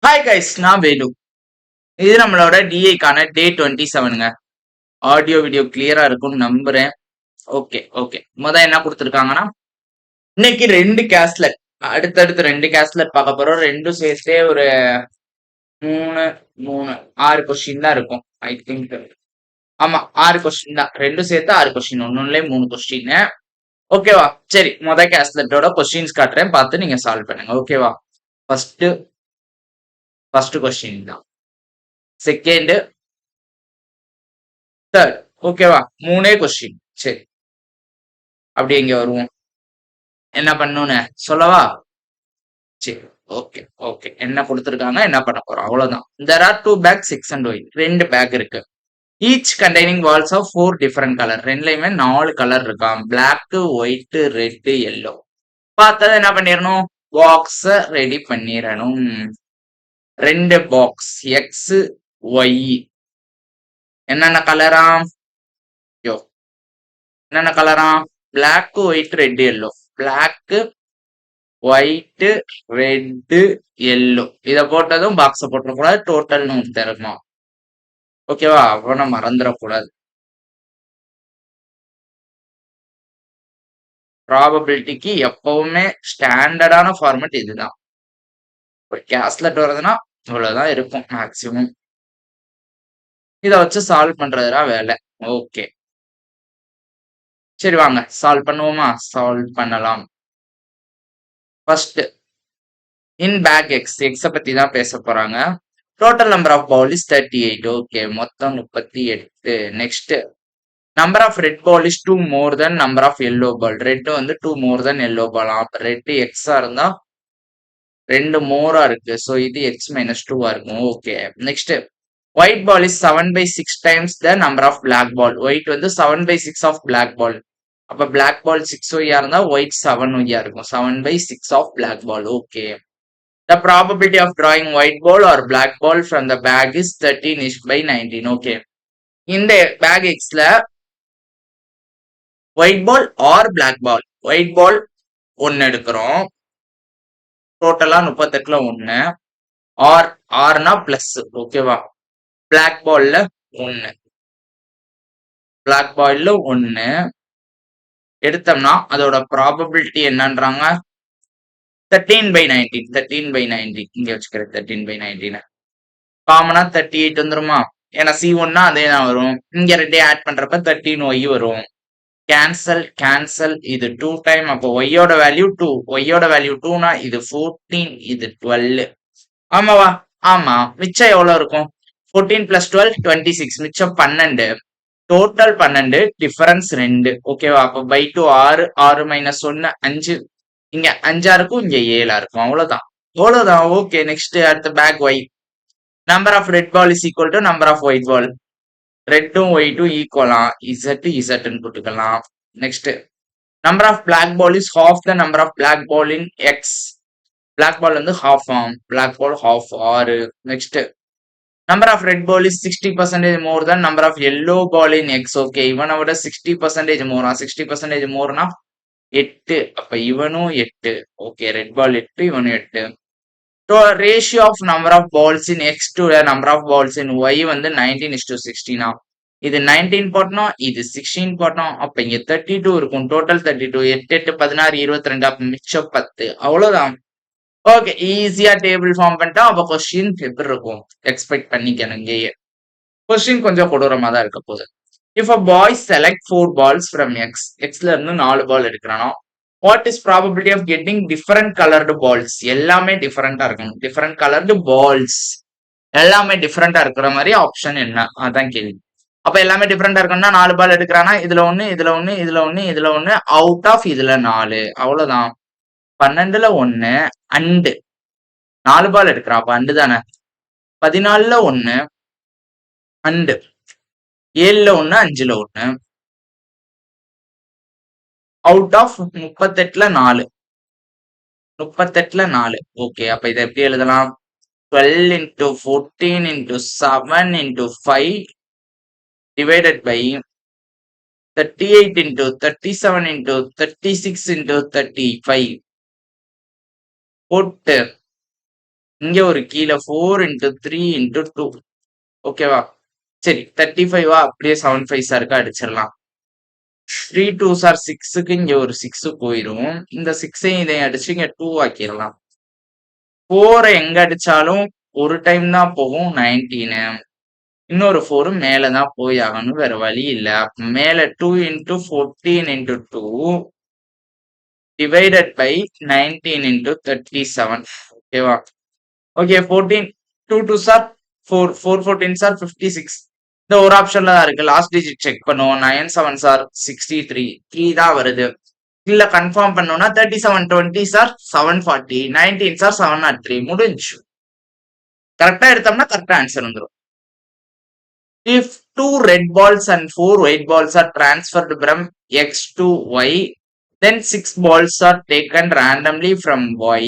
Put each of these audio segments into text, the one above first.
Hi guys, நான் வேலு. இது நம்மளோட டிஐக்கான டே 27ங்க. ஆடியோ வீடியோ கிளியரா இருக்கும்னு நம்புறேன். Okay okay. என்ன கொடுத்துருக்காங்கன்னா, இன்னைக்கு 2 கேஸ்லெட், அடுத்தடுத்து 2 கேஸ்லெட் பார்க்க போறோம். ரெண்டும் சேர்த்தே ஒரு 3 3 6 கொஸ்டின் தான் இருக்கும். ஐ திங்க் ஆமா 6 கொஸ்டின் தான். ரெண்டும் சேர்த்து 6 கொஸ்டின். ஒன்னொன்னுலயே 3 கொஸ்டின். ஓகேவா? சரி, கேஸ்லெட்டோட கொஸ்டின்ஸ் காட்டுறேன், பார்த்து நீங்க சால்வ் பண்ணுங்க. ஓகேவா? ஃபர்ஸ்ட் ஃபர்ஸ்ட் கொஸ்டின் தான். Second, third. ஓகேவா? 3 கொஸ்டின். சரி, அப்படி இங்க வருவோம். என்ன பண்ணணும்னு சொல்லவா? சரி, ஓகே ஓகே. என்ன கொடுத்துருக்காங்க, என்ன பண்ண போறோம், அவ்வளவுதான். there are 2 bags 6 and white. 2 bag இருக்கு. Each containing balls of 4 different colour. ரெண்டுலயுமே 4 கலர் இருக்காம். Black, white, red, yellow. பார்த்தது என்ன பண்ணிடணும், பாக்ஸ ரெடி பண்ணிடணும். 2 பாக்ஸ் எக்ஸ் ஒய். என்னென்ன கலராம், யோ என்னென்ன கலராம், black, white, red, yellow. Black, white, red, yellow. இத போட்டதும் பாக்ஸ போட்டுறக்கூடாது, டோட்டல்னு தரணும். ஓகேவா? அவனை மறந்துடக்கூடாது. ப்ராபபிலிட்டிக்கு எப்பவுமே ஸ்டாண்டர்டான ஃபார்மேட் இதுதான். ஒரு கேஸ்லெட் வருதுன்னா இவ்வளவுதான் இருக்கும் மேக்சிமம். இத வச்சு சால்வ் பண்றதுனா வேலை. ஓகே, சரி வாங்க சால்வ் பண்ணுவோமா? சால்வ் பண்ணலாம். First, in bag X. எக்ஸ பத்தி தான் பேச போறாங்க. Total number of ball is 38. Okay, மொத்தம் 38. Next, number of red ball is 2 more than number of yellow ball. Red வந்து 2 மோர் தென் எல்லோ பால். அப்ப ரெட் எக்ஸா இருந்தா 2 மோரா இருக்கு. ஸோ இது எக்ஸ் மைனஸ் 2 இருக்கும். Okay, next, white ball is 7/6 times the number of black ball. White வந்து 7/6 of black பால். அப்ப black பால் 6 ஒய்யா இருந்தா white 7 ஒய்யா இருக்கும். 7/6 of black ball. Okay, the probability of drawing white ball or black ball from the bag is 13:19. Okay, இந்த bag எக்ஸ்ல white ball or black ball. White ball 1 எடுக்கிறோம், டோட்டலா 38ல 1. ஆர் ஆர்னா பிளஸ். ஓகேவா? பிளாக் பால்ல 1, பிளாக் பால்ல 1 எடுத்தோம்னா அதோட ப்ராபபிலிட்டி என்னன்றாங்க, 13/19. 13/19 இங்க வச்சுக்கிறேன். 13/19 காமனா 38 வந்துருமா? ஏன்னா C1னா அதே தான் வரும். இங்க 2 ஆட் பண்றப்ப 13y வரும். Cancel cancel. இது 2 டைம். அப்போ ஒய்யோட வேல்யூ 2. ஒய்யோட வேல்யூ 2னா இது 14, இது 12. ஆமாவா? ஆமா. மிச்சம் எவ்வளவு இருக்கும்? 14 + 12 26. மிச்சம் 12. Total 12, difference 2. ஓகேவா? அப்ப பை 2 6. 6 - 1 5. இங்க 5 இருக்கும், இங்க 7 இருக்கும். அவ்வளவுதான் அவ்வளவுதான். ஓகே, நெக்ஸ்ட் அடுத்த bag Y. Number of red ball is equal to number of white ball. ரெட்டும் ஒயிட்டும் ஈக்குவலா, இசட் இசட்னு போட்டுக்கலாம். Next, number of black ball is half the number of black ball in x. Black ball வந்து half ஆம். Black ball half 6. Next, number of red ball is 60% more than number of yellow ball in x. Okay, இவனை விட 60% மோரா. 60% மோர்னா 8. அப்ப இவனும் 8. Okay, red பால் 8, இவனும் 8. Ratio of number of balls in X to number of balls in Y வந்து 19:16. இது 19 போட்டோம், இது 16 போட்டோம். அப்ப இங்க 32 இருக்கும். டோட்டல் 32. 8 8 16 22. அப்ப மிச்சம் 10. அவ்வளவுதான். ஓகே, ஈஸியா டேபிள் ஃபார்ம் பண்ணிட்டோம். அப்ப கொஸ்டின் எப்படி இருக்கும் எக்ஸ்பெக்ட் பண்ணிக்கணும். இங்கேயே கொஸ்டின் கொஞ்சம் கொடூரமா தான் இருக்க போகுது. If a boy select 4 balls from X. எக்ஸ்ல இருந்து 4 பால் எடுக்கிறானோ, what is probability of getting different coloured balls? எல்லாமே டிஃபரெண்டா இருக்கணும். டிஃபரெண்ட் கலர்டு பால்ஸ் எல்லாமே டிஃபரெண்டா இருக்கிற மாதிரி ஆப்ஷன் என்ன? அதான் கேள்வி. அப்ப எல்லாமே டிஃபரெண்டா இருக்கணும்னா 4 பால் எடுக்கிறானா, இதுல 1, இதுல 1, இதுல 1, இதுல 1, அவுட் ஆஃப் இதுல 4. அவ்வளவுதான். 12ல 1 அண்டு 4 பால் எடுக்கிறான். அப்ப அண்டு தானே. 14ல 1 அண்டு 7ல 1, 5ல 1, அவுட் ஆஃப் 38ல 4. 38ல 4. ஓகே, அப்ப இதை எப்படி எழுதலாம்? 12 into 14 into 7 into 5 divided by 38 into 37 into 36 into 35 போட்டு இங்க ஒரு கீழே 4 into 3 into 2. ஓகேவா? சரி 35 அப்படியே 7 5 சாருக்கு அடிச்சிடலாம். 3 2s are 6க்கு இங்க ஒரு 6 போயிரும். இந்த 6ஐயும் இதையும் அடிச்சு இங்க 2 ஆக்கிடலாம். 4 எங்க அடிச்சாலும் ஒரு டைம் தான் போகும் 19. இன்னொரு 4 மேலதான் போய் ஆகணும், வேற வழி இல்ல. மேல 2 into 14 into 2 divided by 19 into 37. ஓகேவா? Okay 14 2 2s are 4 4 14s are 56. இந்த ஒரு ஆப்ஷன்ல தான் இருக்கு. லாஸ்ட் டிஜிட் செக் பண்ணுவோம். 9 7s are 63. 3 தான் வருது. இல்ல கன்ஃபார்ம் பண்ணோம்னா 37 20s are 740. 19s are 703. முடிஞ்சு. கரெக்டா எடுத்தோம்னா கரெக்டா ஆன்சர் வந்துடும். If 2 red balls and 4 white balls are transferred from X to Y, then 6 balls are taken randomly from Y.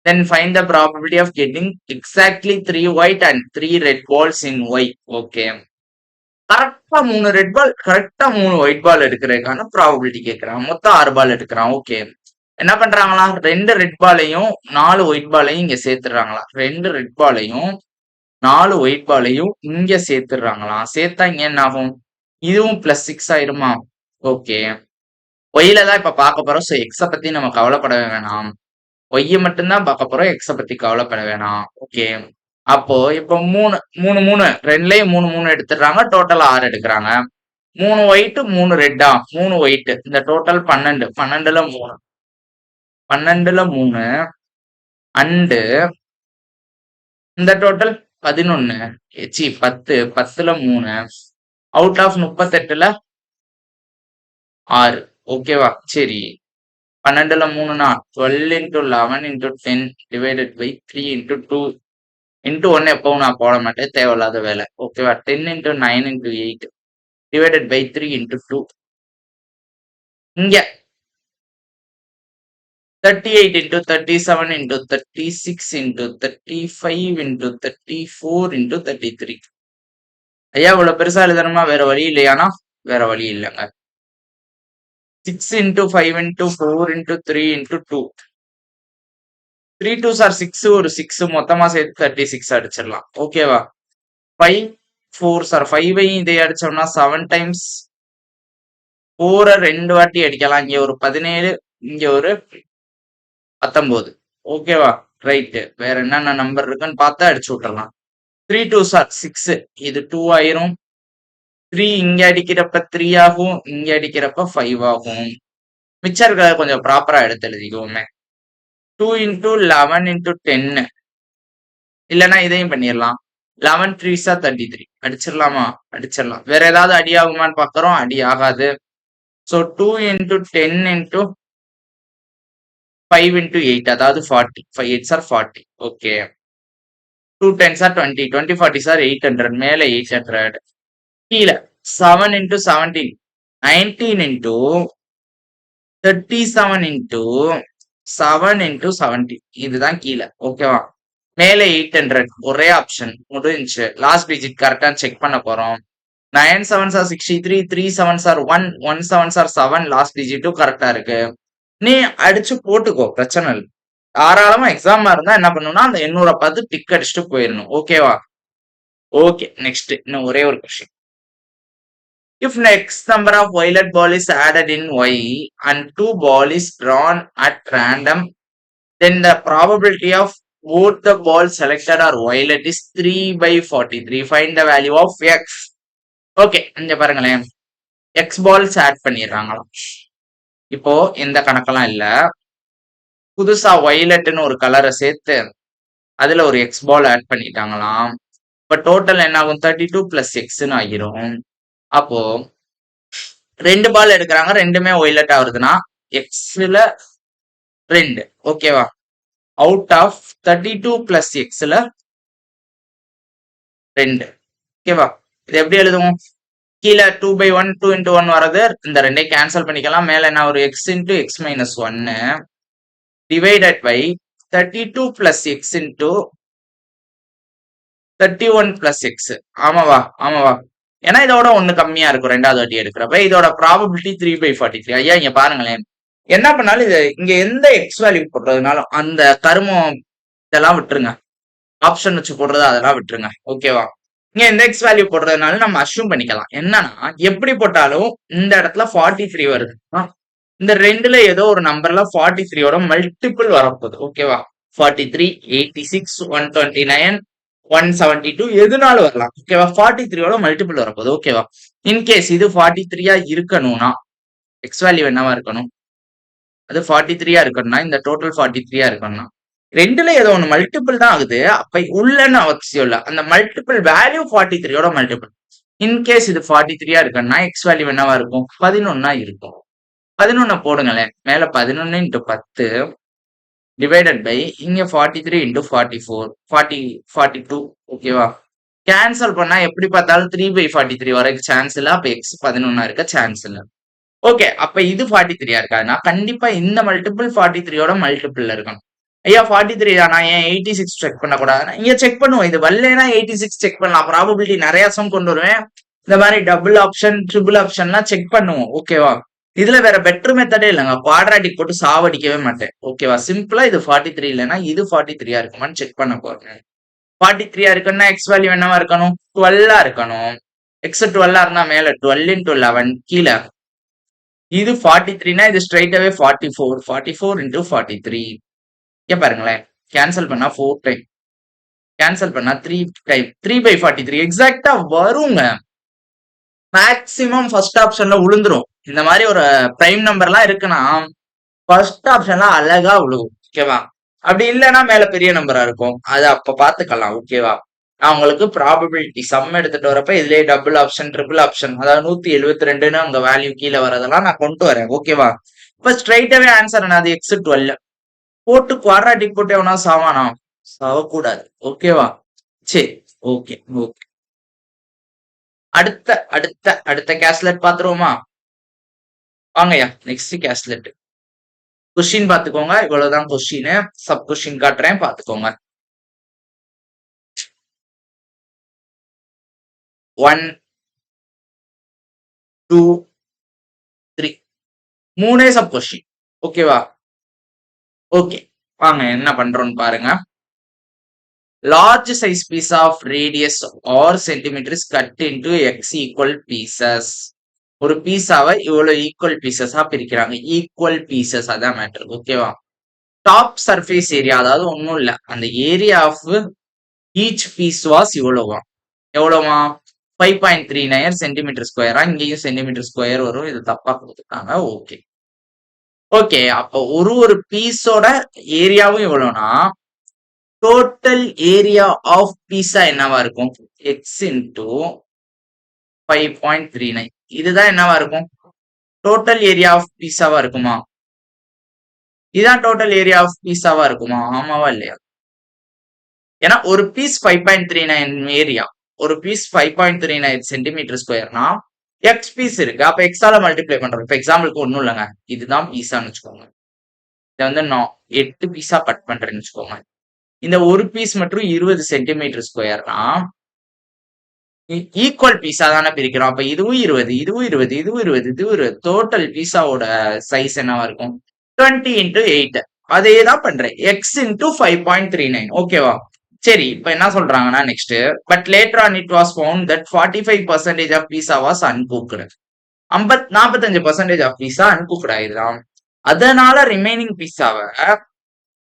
Then find the probability of getting exactly 3 white and 3 red balls in Y. Okay. கரெக்டா 3 red பால், கரெக்டா 3 white ball எடுக்கிறதுக்கான probability கேட்கறான். மொத்தம் 6 பால் எடுக்கிறான். Okay. என்ன பண்றாங்களா? 2 red பாலையும் 4 white பாலையும் இங்க சேர்த்துடுறாங்களா? 2 ரெட் பாலையும் 4 ஒயிட் பாலையும் இங்க சேர்த்துடுறாங்களா? சேர்த்தா இங்க என்ன ஆகும்? இதுவும் +6 ஆயிருமா? ஓகே. ஒய்ல தான் இப்ப பார்க்க போறோம். ஸோ எக்ஸ பத்தி நம்ம கவலைப்படவே வேணாம். ஒய்ய மட்டும்தான் பார்க்க போறோம். எக்ஸ பத்தி கவலைப்பட வேணாம். ஓகே. அப்போ இப்போ 3 3 3 2லயும் 3 3 எடுத்துடுறாங்க. டோட்டலா 6 எடுக்கிறாங்க. 3 ஒயிட் 3 ரெட்டா? 3 ஒயிட். இந்த டோட்டல் 12. 12ல 3 12ல 3 அண்டு இந்த டோட்டல் 11 சி 10 10ல 3 அவுட் ஆஃப் 38ல 6. ஓகேவா? சரி 12ல 3னா 12 into 11 into 10 divided by 3 into 2 into 1 எப்பவும் நான் போட மாட்டேன், தேவையில்லாத வேலை. ஓகேவா? 10 into 9 into 8 divided by 3 into 2. இங்க 38 into 37 into 36 into 35 into 34 into 33. ஐயா இவ்வளவு பெருசா எழுதணுமா? வேற வழி இல்லையானா? வேற வழி இல்லைங்க. 6 into 5 into 4 into 3 into 2. 3 2s are 6, ஒரு 6 மொத்தமா சேர்த்து 36 அடிச்சிடலாம். ஓகேவா? 5 4s are 5ஐயும் இதை அடிச்சோம்னா 7 times 4 2 வாட்டி அடிக்கலாம். இங்க ஒரு 17, இங்க ஒரு 19. ஓகேவா? ரைட்டு. வேற என்னென்ன நம்பர் இருக்குன்னு பார்த்தா அடிச்சு விட்டுறலாம். 3 2s are 6, இது 2 ஆயிரும். 3 இங்க அடிக்கிறப்ப 3 ஆகும், இங்க அடிக்கிறப்ப 5 ஆகும். மிச்சம் இருக்கிறத கொஞ்சம் ப்ராப்பரா எடுத்து எழுதிக்குவோமே. 2 into 11 into 10. இல்லைன்னா இதையும் பண்ணிடலாம். 11 3s are 33. அடிச்சிடலாமா? அடிச்சிடலாம். வேற ஏதாவது அடி ஆகுமான்னு பாக்குறோம், அடி ஆகாது. ஸோ 2 into 10 into 5 into 8, அதாவது 40. 5 8s are 40. Okay. 2 10s are 20. 20 40s are 800. மேல 800. கீழே 7 into 17. 19 into 37 into 7 into 70. இதுதான் கீழே. ஓகேவா? மேல 800. ஒரே ஆப்ஷன் முடிஞ்சு. லாஸ்ட் டிஜிட் கரெக்டா செக் பண்ண போறோம். 9 7s are 63, 3 7s are 1, 1 7s are 7. Last டிஜிட்டும் கரெக்டா இருக்கு. நீ அடிச்சு போட்டுக்கோ, பிரச்சனை இல்லை. தாராளமா எக்ஸாமா இருந்தா என்ன பண்ணணும்னா அந்த 800 பார்த்து டிக் அடிச்சுட்டு போயிடணும். ஓகேவா? ஓகே. நெக்ஸ்ட் இன்னும் ஒரே ஒரு question. If next number of violet ball is added in Y and 2 ball is drawn at random, then the probability of both the balls selected are violet is 3/43. Find the value of X. Okay, இங்க பாருங்களேன். X balls add பண்ணிடுறாங்களாம். இப்போ இந்த கணக்கெல்லாம் இல்ல. புதுசா வயலட்னு ஒரு கலரை சேர்த்து அதுல ஒரு எக்ஸ் பால் ஆட் பண்ணிட்டாங்களாம். இப்ப டோட்டல் என்ன ஆகும்? 32 plus எக்ஸ்ன்னு ஆகிரும். அப்போ 2 பால் எடுக்கிறாங்க, ரெண்டுமே வயலட்டா வருதுன்னா எக்ஸ்ல 2. ஓகேவா? அவுட் ஆஃப் 32 plus எக்ஸ்ல 2. ஓகேவா? இது எப்படி எழுதுவோம்? கீழே 2/1 2 into 1 வரது, இந்த ரெண்டையும் கேன்சல் பண்ணிக்கலாம். மேல என்ன ஒரு x into x minus 1 divided by 32 plus x into 31 plus x. ஆமாவா? ஆமாவா? ஏன்னா இதோட 1 கம்மியா இருக்கும் ரெண்டாவது வாட்டி எடுக்கிறப்ப. இதோட ப்ராபபிலிட்டி 3/43. ஐயா இங்க பாருங்களேன், என்ன பண்ணாலும் இது இங்க எந்த எக்ஸ் வேல்யூ போடுறதுனாலும் அந்த கருமம் இதெல்லாம் விட்டுருங்க. ஆப்ஷன் வச்சு போடுறது அதெல்லாம் விட்டுருங்க. ஓகேவா? இங்க இந்த எக்ஸ் வேல்யூ போடுறதுனால நம்ம அஷ்யூம் பண்ணிக்கலாம். என்னன்னா எப்படி போட்டாலும் இந்த இடத்துல 43 வருது. இந்த ரெண்டுல ஏதோ ஒரு நம்பர்ல 43யோட மல்டிபிள் வரப்போகுது. ஓகேவா? 43, 86, 129, 172 எதுனாலும் வரலாம். ஓகேவா? 43யோட மல்டிபிள் வரப்போகுது. ஓகேவா? இன்கேஸ் இது 43 இருக்கணும்னா எக்ஸ் வேல்யூ என்னவா இருக்கணும்? அது 43 இருக்கணும்னா இந்த டோட்டல் 43 இருக்கணும்னா ரெண்டுல ஏதோ ஒண்ணு மல்டிபிள் தான் ஆகுது. அப்ப உள்ளன்னு அவசியம் இல்ல. அந்த மல்டிபிள் வேல்யூ 43யோட மல்டிபிள். இன்கேஸ் இது 43 இருக்குன்னா எக்ஸ் வேல்யூ என்னவா இருக்கும்? 11 இருக்கும். 11 போடுங்களேன். மேல 11 into 10 டிவைடட் பை இங்க 43 into 44 42. ஓகேவா? கேன்சல் பண்ணா எப்படி பார்த்தாலும் 3/43 வரைக்கும் சான்ஸ் இல்ல. அப்ப எக்ஸ் 11 இருக்க சான்ஸ் இல்ல. ஓகே, அப்ப இது 43 இருக்காதுன்னா கண்டிப்பா இந்த மல்டிபிள் 43யோட மல்டிபிள் இருக்கணும். ஐயா 43 தானா, ஏன் 86 செக் பண்ணக்கூடாதுன்னா இங்க செக் பண்ணுவோம். இது வரலனா 86 செக் பண்ணலாம். ப்ராபபிலிட்டி நிறைய சம் கொண்டு வருவேன். இந்த மாதிரி டபுள் ஆப்ஷன் ட்ரிபிள் ஆப்ஷன்லாம் செக் பண்ணுவோம். ஓகேவா? இதுல வேற பெட்டர் மெத்தடே இல்லைங்க. குவாட்ராட்டிக் போட்டு சாவடிக்கவே மாட்டேன். ஓகேவா? சிம்பிளா இது 43 இல்லைன்னா இது 43 இருக்குமான்னு செக் பண்ண போறேன். 43 இருக்குன்னா எக்ஸ் வேல்யூ என்னவா இருக்கணும்? 12 இருக்கணும். எக்ஸ் 12 இருந்தா மேல 12 into 11 கீழே. இது 43னா இது ஸ்ட்ரைட் அவே 44. 44 into 43. இங்க பாருங்களேன். கேன்சல் பண்ணா 4 டைம். கேன்சல் பண்ணா 3 டைம். 3/43 எக்ஸாக்டா வருங்க. மேக்ஸிமம் ஃபர்ஸ்ட் ஆப்ஷன்ல விழுந்துரும். இந்த மாதிரி ஒரு பிரைம் நம்பர்லாம் இருக்குன்னா ஃபர்ஸ்ட் ஆப்ஷன்ல அழகா விழுகும். ஓகேவா? அப்படி இல்லைன்னா மேல பெரிய நம்பரா இருக்கும். அது அப்ப பாத்துக்கலாம். ஓகேவா? நான் உங்களுக்கு ப்ராபபிலிட்டி சம் எடுத்துட்டு வரப்ப இதுலயே டபுள் ஆப்ஷன் ட்ரிபிள் ஆப்ஷன் அதாவது 172ன்னு உங்க வேல்யூ கீழே வரதெல்லாம் நான் கொண்டு வரேன். ஓகேவா? இப்ப ஸ்ட்ரைட்டாவே ஆன்சர் என்னது? எக்ஸ் 12 போட்டு குவாட்ராட்டிக் போட்டு எவனா சாவானா? சாவக்கூடாது. ஓகேவா? சரி, ஓகே ஓகே. அடுத்த அடுத்த அடுத்த கேஸ்லெட் பாத்துருவோமா? வாங்கய்யா நெக்ஸ்ட் கேஸ்லெட். கொஸ்டின் பாத்துக்கோங்க. இவ்வளவுதான் கொஸ்டின். சப் கொஸ்டின் காட்டுறேன் பாத்துக்கோங்க. 1 2 3 மூணே சப் கொஸ்டின். ஓகேவா? ஓகே, வாங்க என்ன பண்றோம்னு பாருங்க. Large size piece of radius or centimeter is cut into x equal pieces. ஒரு பீஸாவை இவ்வளவு ஈக்குவல் பீசஸா பிரிக்கிறாங்க. ஈக்குவல் பீசஸ் அதான் மேட்டர். ஓகேவா? டாப் சர்ஃபேஸ் ஏரியா அதாவது ஒன்றும் இல்லை, அந்த area of each piece was இவ்வளவா? எவ்வளவா? 5.39 சென்டிமீட்டர் ஸ்கொயரா? இங்கேயும் சென்டிமீட்டர் ஸ்கொயர் வரும். இது தப்பா கொடுத்துட்டாங்க. Okay okay. அப்போ ஒரு பீஸோட ஏரியாவும் எவ்வளவுனா டோட்டல் ஏரியா ஆஃப் பீஸா என்னவா இருக்கும்? X into 5.39. இதுதான் என்னவா இருக்கும்? டோட்டல் ஏரியா ஆஃப் பீஸாவா இருக்குமா? இதுதான் டோட்டல் ஏரியா ஆஃப் பீஸாவா இருக்குமா? ஆமாவா இல்லையா? ஏன்னா ஒரு பீஸ் 5.39 ஏரியா, ஒரு பீஸ் 5.39 சென்டிமீட்டர் ஸ்கொயர்னா எக்ஸ் பீஸ் இருக்கு. அப்ப எக்ஸால மல்டிப்ளை பண்றோம். இப்ப எக்ஸாம்பிளுக்கு ஒண்ணும் இல்லைங்க. இதுதான் பீஸான்னு வச்சுக்கோங்க. இதை வந்து நான் 8 பீஸா கட் பண்றேன்னு வச்சுக்கோங்க. இந்த ஒரு பீஸ் மட்டும் 20 சென்டிமீட்டர் ஸ்கொயர்னா ஈக்குவல் பீஸா தானே பிரிக்கிறோம். அப்ப இதுவும் 20, இதுவும் 20, இதுவும் 20, இதுவும் 20. டோட்டல் பீஸாவோட சைஸ் என்னவா இருக்கும்? 20 into 8. அதே தான் பண்றேன். X into 5.39. ஓகேவா? சரி, இப்ப என்ன சொல்றாங்கன்னா next, but later on it was found that 45% of pizza was uncooked. 45% of pizza uncooked ஆயிடுதான். அதனால ரிமைனிங் பீஸாவை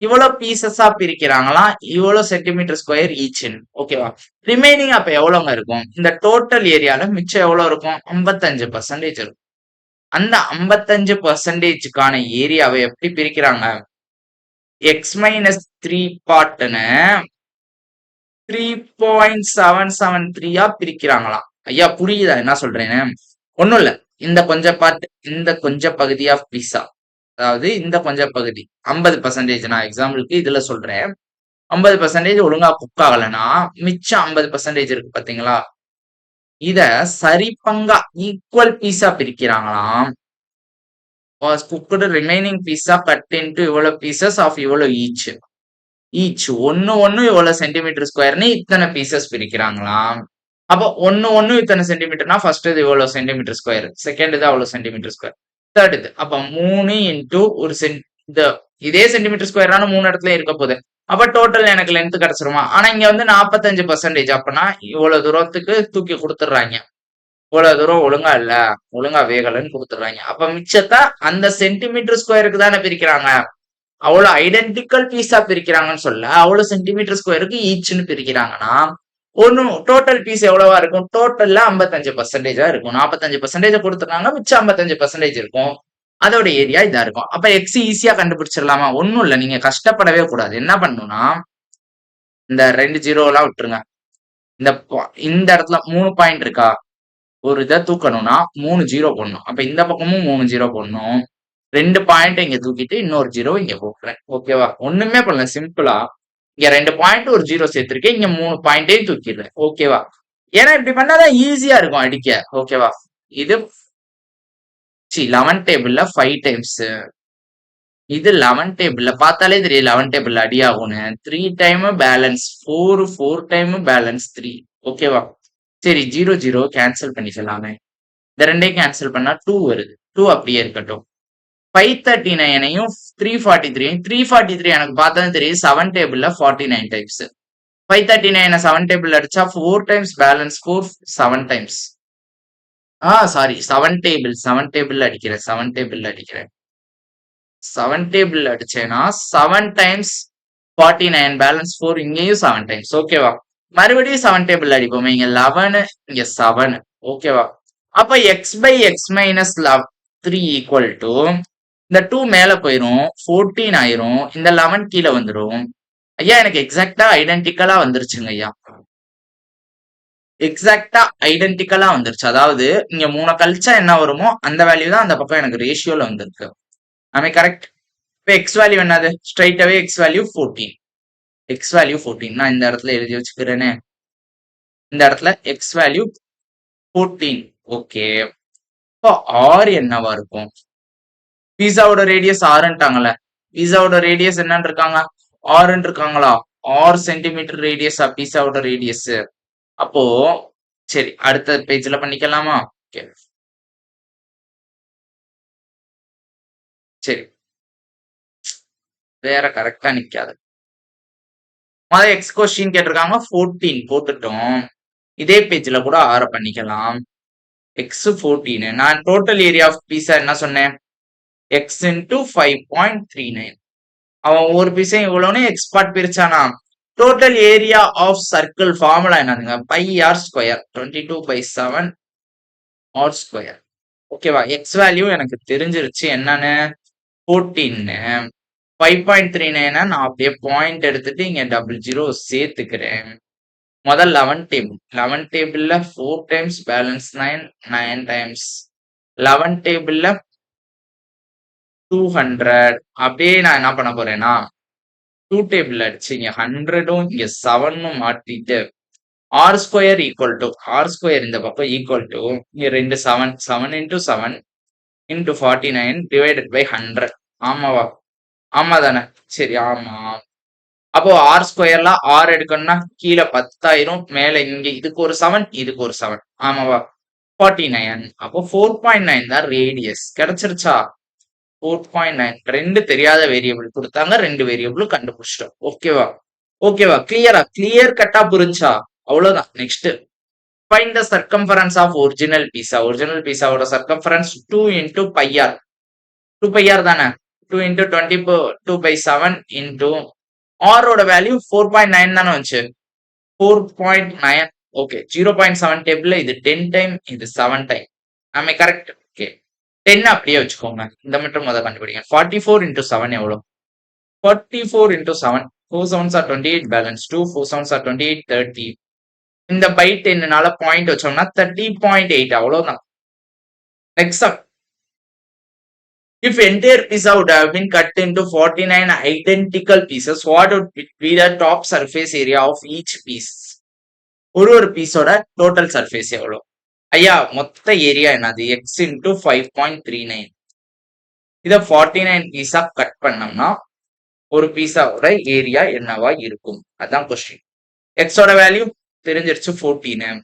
இவ்வளவு பீசஸா பிரிக்கிறாங்களாம். இவ்வளவு சென்டிமீட்டர் ஸ்கொயர் ஈச். ஓகேவா? ரிமைனிங் அப்ப எவ்வளவுங்க இருக்கும்? இந்த டோட்டல் ஏரியால மிச்சம் எவ்வளவு இருக்கும்? 55% இருக்கும். அந்த 55%க்கான ஏரியாவை எப்படி பிரிக்கிறாங்க? X minus 3 பார்ட்னு 3.773 பிரிக்கிறாங்களாம். ஐயா புரியுதா என்ன சொல்றேன்னு? ஒண்ணும் இல்ல, இந்த கொஞ்சம் பார்ட், இந்த கொஞ்சம் பகுதி ஆஃப் பீஸா, அதாவது இந்த கொஞ்சம் பகுதி 50%. நான் எக்ஸாம்பிளுக்கு இதுல சொல்றேன். 50% ஒழுங்கா குக் ஆகலைன்னா மிச்சம் 50% இருக்கு பாத்தீங்களா? இத சரி பங்கா ஈக்குவல் பீஸா பிரிக்கிறாங்களாம். குக்டு ரிமைனிங் பீஸா கட் இன்டு இவ்வளவு பீசஸ் ஆஃப் இவ்வளவு ஈச். ஈச் ஒன்னு இவ்வளவு சென்டிமீட்டர் ஸ்கொயர்னு இத்தனை பீசஸ் பிரிக்கிறாங்களாம். அப்போ ஒன்னு இத்தனை சென்டிமீட்டர்னா ஃபர்ஸ்ட் இது இவ்வளவு சென்டிமீட்டர் ஸ்கொயர், செகண்ட் இது அவ்வளவு சென்டிமீட்டர் ஸ்கொயர், தேர்ட் இது. அப்ப 3 இன்டூ ஒரு இதே சென்டிமீட்டர் ஸ்கொயரான 3 இடத்துல இருக்க போகுது. அப்ப டோட்டல் எனக்கு லென்த் கிடைச்சிருமா? ஆனா இங்க வந்து 45% அப்பனா இவ்வளவு தூரத்துக்கு தூக்கி குடுத்துடுறாங்க. இவ்வளவு தூரம் ஒழுங்கா இல்ல, ஒழுங்கா வேகலன்னு குடுத்துடுறாங்க. அப்ப மிச்சத்த அந்த சென்டிமீட்டர் ஸ்கொயருக்கு தானே பிரிக்கிறாங்க. அவ்வளவு ஐடென்டிக்கல் பீஸா பிரிக்கிறாங்கன்னு சொல்ல, அவ்வளவு சென்டிமீட்டர் ஸ்கொயருக்கு ஈச்னு பிரிக்கிறாங்கன்னா, ஒண்ணும் டோட்டல் பீஸ் எவ்வளவா இருக்கும்? டோட்டல்ல 55% இருக்கும். 45% குடுத்துட்டாங்க. மிச்சம் 55% இருக்கும். அதோட ஏரியா இதா இருக்கும். அப்ப எக்ஸ் ஈஸியா கண்டுபிடிச்சிடலாமா? ஒண்ணும் இல்ல. நீங்க கஷ்டப்படவே கூடாது. என்ன பண்ணணும்னா, இந்த 2 ஜீரோலாம் விட்டுருங்க. இந்த இடத்துல 3 பாயிண்ட் இருக்கா? ஒரு இத தூக்கணும்னா 3 ஜீரோ போடணும். அப்ப இந்த பக்கமும் 3 ஜீரோ போடணும். 2 பாயிண்ட் இங்க தூக்கிட்டு இன்னொரு ஜீரோ இங்க போட்டுறேன். ஓகேவா? ஒண்ணுமே பண்ணல. சிம்பிளா இங்க 2 பாயிண்ட் ஒரு ஜீரோ சேர்த்திருக்கேன். இங்க 3 பாயிண்டையும் தூக்கிடுறேன். ஓகேவா? ஏன்னா இப்படி பண்ணாதான் ஈஸியா இருக்கும் அடிக்க. ஓகேவா? இது 11 டேபிள்ல 5 டைம்ஸ். இது 11 டேபிள்ல பார்த்தாலே தெரியும் 11 டேபிள்ல அடி ஆகும்னு. 3 டைம் பேலன்ஸ் 4 டைம் பேலன்ஸ் 3. ஓகேவா? சரி 0 0 கேன்சல் பண்ணிக்கலாமே. இந்த ரெண்டையும் கேன்சல் பண்ணா 2 வருது. 2 அப்படியே இருக்கட்டும். 539ஐயும் 343 343 எனக்கு பார்த்தா தெரியும் 7 டேபிள்ல 49 டைம்ஸ். 539 7 டேபிள் அடிச்சா 4 times balance 4 7 times. Sorry 7 table அடிக்கிறேன். 7 டேபிள் அடிக்கிறேன். 7 டேபிள் அடிச்சேன்னா 7 டைம்ஸ் 49 பேலன்ஸ் 4 இங்கேயும் 7 டைம்ஸ். ஓகேவா? மறுபடியும் 7 டேபிள் அடிப்போமே. இங்க 11 இங்க 7. ஓகேவா? அப்ப x by x minus 3 equal to இந்த 2 மேல போயிரும் 14 ஆயிரும். இந்த 11 கீழே வந்துரும். ஐயா எனக்கு எக்ஸாக்டா ஐடென்டிக்கலா வந்துருச்சுங்க ஐயா. எக்ஸாக்டா ஐடென்டிக்கலா வந்துருச்சு. அதாவது இங்க 3 கழிச்சா என்ன வருமோ அந்த வேல்யூ தான் அந்த பக்கம் எனக்கு ரேஷியோல வந்திருக்கு. ஆமே கரெக்ட். இப்ப எக்ஸ் வேல்யூ என்னது? ஸ்ட்ரைட்டாவே எக்ஸ் வேல்யூ 14. எக்ஸ் வேல்யூ 14 நான் இந்த இடத்துல எழுதி வச்சுக்கிறேனே. இந்த இடத்துல எக்ஸ் வேல்யூ 14. ஓகே. இப்போ ஆர் என்னவா இருக்கும்? பீஸாவோட ரேடியஸ் ஆறுன்ட்டாங்கல்ல. பீஸாவோட ரேடியஸ் என்னன்னு இருக்காங்க? ஆறுன்னு இருக்காங்களா? 6 சென்டிமீட்டர் ரேடியஸா பீஸாவோட ரேடியஸ். அப்போ சரி அடுத்த பேஜ்ல பண்ணிக்கலாமா? ஓகே சரி வேற கரெக்டா நிக்காது. முதல்ல எக்ஸ் கொஸ்டின் கேட்டிருக்காங்க 14 போட்டுட்டோம். இதே பேஜ்ல கூட 6 பண்ணிக்கலாம். எக்ஸ் 14 நான் டோட்டல் ஏரியா ஆஃப் பீஸா என்ன சொன்னேன்? X into 5.39. அவன் ஒரு பீஸையும் இவ்வளோன்னு எக்ஸ் பார்ட் பிரிச்சானா? Total area of circle formula என்னதுங்க? Pi R square 22/7 R square. ஓகேவா? எக்ஸ் வேல்யூ எனக்கு தெரிஞ்சிருச்சு என்னன்னு 14. 5.39 நான் அப்படியே பாயிண்ட் எடுத்துட்டு இங்க 00 சேர்த்துக்கிறேன். முதல் 11 டேபிள்ல 4 டைம்ஸ் பேலன்ஸ் 9 டைம்ஸ் 11 டேபிள்ல 200. அப்படியே நான் என்ன பண்ண போறேன்னா 2 டேபிள் அடிச்சு இங்க 100ம் இங்க 7ம் மாட்டிட்டு R square equal to R square இந்த பக்கம் ஈக்குவல் டு இங்க 2 7 இன்டூ 7 இன்டூ 49 டிவைடட் பை 100. ஆமாவா? ஆமா தானே? சரி ஆமா. அப்போ ஆர் ஸ்கொயர்ல ஆர் எடுக்கணும்னா கீழே 10,000 மேல இங்க இதுக்கு ஒரு 7 இதுக்கு ஒரு 7. ஆமாவா? 49. அப்போ 4.9 தான் ரேடியஸ். கிடைச்சிருச்சா? 4.9. 2 தெரியாத வேரியபிள் கொடுத்தாங்க. 2 வேரியபிளும் கண்டுபிடிச்சிட்டோம். ஓகேவா? ஓகேவா? கிளியர் கட்டா புரிஞ்சா? அவ்வளவுதான். Next find the circumference of original pizza. Original பீஸாவோட சர்க்கம்ஃபரன்ஸ் 2 இன்டூ பையார். 2 பையார் தானே? 2 இன்டூ 22/7 இன்டூ ஆரோட வேல்யூ 4.9 தானே வந்துச்சு. 4.9. ஓகே 0.7 டேபிள்ல இது 10 டைம் இது 7 டைம். ஆமே கரெக்ட். ஓகே 10 அப்படியே வச்சுக்கோங்க. இந்த மட்டும் முதல்ல கண்டுபிடிங்க. 44 இன்டூ 7 எவ்வளோ? 44 into 7 4 7s are 28 balance 2 4 7s are 28 30. இந்த பை 10னால பாயிண்ட் வச்சோம்னா 30.8 அவ்வளவுதான். Next sum. If entire pizza would have been cut into 49 identical pieces, what would be the top surface area of each piece? ஒரு பீஸோட total surface எவ்வளோ? ஐயா மொத்த area என்னது? X into 5.39. இதை 49 பீஸா கட் பண்ணோம்னா ஒரு பீஸாவோட ஏரியா என்னவா இருக்கும்? அதான் கொஸ்டின். எக்ஸோட வேல்யூ தெரிஞ்சிருச்சு 14.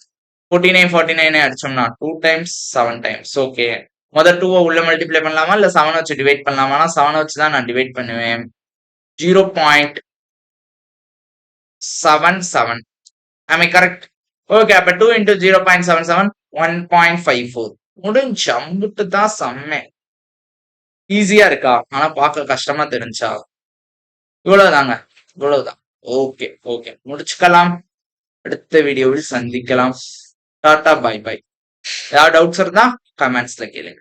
49 அடிச்சோம்னா 2 டைம்ஸ் 7 டைம்ஸ். ஓகே முதல் 2 உள்ள மல்டிப்ளை பண்ணலாமா இல்ல 7 வச்சு டிவைட் பண்ணலாமா? 7 வச்சு தான் நான் டிவைட் பண்ணுவேன். 0. 0.77. Am I correct? Okay, அப்ப 2 into 0.77, 1.54. முடிஞ்சு அம்புட்டு தான் செம்ம ஈஸியா இருக்கா? ஆனா பார்க்க கஷ்டமா தெரிஞ்சா? இவ்வளவுதாங்க, இவ்வளவுதான். ஓகே ஓகே, முடிச்சுக்கலாம். அடுத்த வீடியோவில் சந்திக்கலாம். டாடா பை பை. ஏதாவது டவுட்ஸ் இருந்தா கமெண்ட்ஸ்ல கேளுங்க.